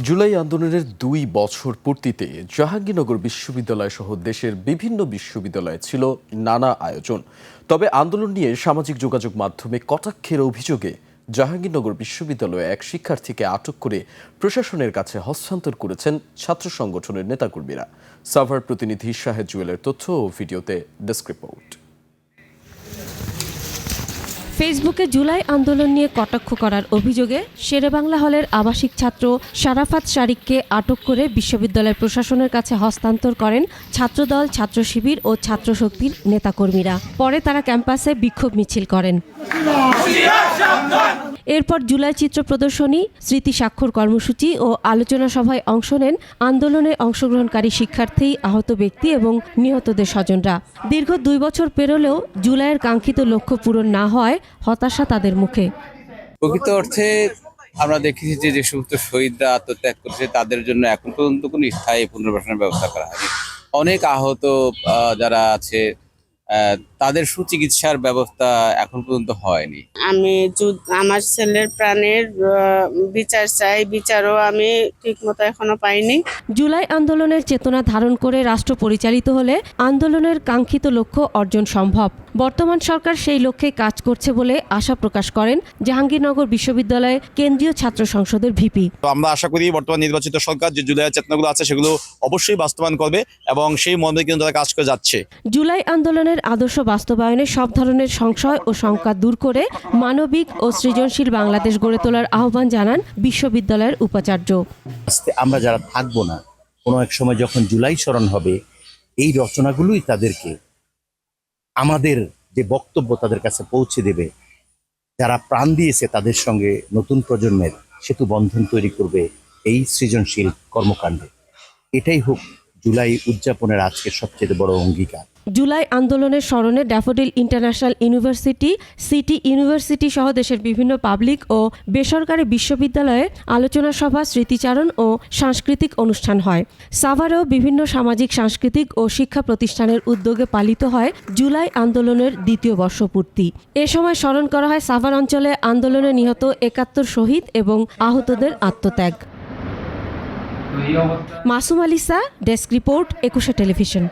জুলাই আন্দোলনের ২ বছর পূর্তিতে জাহাঙ্গীরনগর বিশ্ববিদ্যালয় সহ দেশের বিভিন্ন বিশ্ববিদ্যালয়ে ছিল নানা আয়োজন। তবে আন্দোলন নিয়ে সামাজিক যোগাযোগ মাধ্যমে কটাক্ষের অভিযোগে জাহাঙ্গীরনগর বিশ্ববিদ্যালয়ে এক শিক্ষার্থীকে আটক করে প্রশাসনের কাছে হস্তান্তর করেছেন ছাত্র সংগঠনের নেতাকর্মীরা। সাভার প্রতিনিধি শাহেদ জুয়েলের তথ্য ও ভিডিওতে ডেস্ক রিপোর্ট। ফেসবুকে জুলাই আন্দোলন নিয়ে কটাক্ষ করার অভিযোগে শেরেবাংলা হলের আবাসিক ছাত্র শারাফাত শারিককে আটক করে বিশ্ববিদ্যালয় প্রশাসনের কাছে হস্তান্তর করেন ছাত্রদল, ছাত্র শিবির ও ছাত্রশক্তির নেতাকর্মীরা। পরে তারা ক্যাম্পাসে বিক্ষোভ মিছিল করেন। এরপর জুলাই চিত্র প্রদর্শনী, স্মৃতি স্বাক্ষর কর্মসূচি ও আলোচনা সভায় অংশ নেন আন্দোলনে অংশগ্রহণকারী শিক্ষার্থী, আহত ব্যক্তি এবং নিহতদের স্বজনরা। দীর্ঘ ২ বছর পেরোলেও জুলাইয়ের কাঙ্ক্ষিত লক্ষ্য পূরণ না হওয়ায় হতাশা তাদের মুখে। প্রকৃত অর্থে আমরা দেখেছি যে সমস্ত শহীদরা আত্মত্যাগ করেছে তাদের জন্য এখন পর্যন্ত কোনো স্থায়ী পুনর্বাসনের ব্যবস্থা করা হয়নি। অনেক আহত যারা আছে তাদের সুচিকিৎসার ব্যবস্থা এখন পর্যন্ত হয়নি। আমি আমার ছেলের প্রাণের বিচার চাই, বিচারও আমি ঠিকমতো এখনো পাইনি। জুলাই আন্দোলনের চেতনা ধারণ করে রাষ্ট্র পরিচালিত হলে আন্দোলনের কাঙ্ক্ষিত লক্ষ্য অর্জন সম্ভব। বর্তমান সরকার সেই লক্ষ্যে কাজ করছে বলে আশা প্রকাশ করেন জাহাঙ্গীরনগর বিশ্ববিদ্যালয়ের কেন্দ্রীয় ছাত্র সংসদের ভিপি। আমরা আশা করি বর্তমান নির্বাচিত সরকার যে জুলাই চেতনাগুলো আছে সেগুলো অবশ্যই বাস্তবায়ন করবে এবং সেই মর্মে কিন্তু তারা কাজ করে যাচ্ছে। জুলাই আন্দোলনের আদর্শ বাস্তবায়নে সব ধরনের সংশয় ও শঙ্কা দূর করে মানবিক ও সৃজনশীল বাংলাদেশ গড়ে তোলার আহ্বান জানান বিশ্ববিদ্যালয়ের উপাচার্য। আমরা যারা থাকবো না, কোনো এক সময় যখন জুলাই স্মরণ হবে, এই রচনাগুলোই তাদেরকে আমাদের যে বক্তব্য তাদের কাছে পৌঁছে দেবে। যারা প্রাণ দিয়েছে তাদের সঙ্গে নতুন প্রজন্মের সেতু বন্ধন তৈরি করবে এই সৃজনশীল কর্মকাণ্ডে। এটাই হোক জুলাই উদযাপনের আজকের সবচেয়ে বড় অঙ্গীকার। জুলাই আন্দোলনের স্মরণে daffodil international university, city university সহ দেশের বিভিন্ন পাবলিক ও বেসরকারি বিশ্ববিদ্যালয়ে আলোচনা সভা, স্মৃতিচারণ ও সাংস্কৃতিক অনুষ্ঠান হয়। সাভারেও বিভিন্ন সামাজিক, সাংস্কৃতিক ও শিক্ষা প্রতিষ্ঠানের উদ্যোগে পালিত হয় জুলাই আন্দোলনের ২য় বর্ষপূর্তি। এ সময় স্মরণ করা হয় সাভার অঞ্চলে আন্দোলনে নিহত ৭১ শহীদ এবং আহতদের আত্মত্যাগ। মাসুম আলিসা, ডেস্ক রিপোর্ট, ২১শে টেলিভিশন।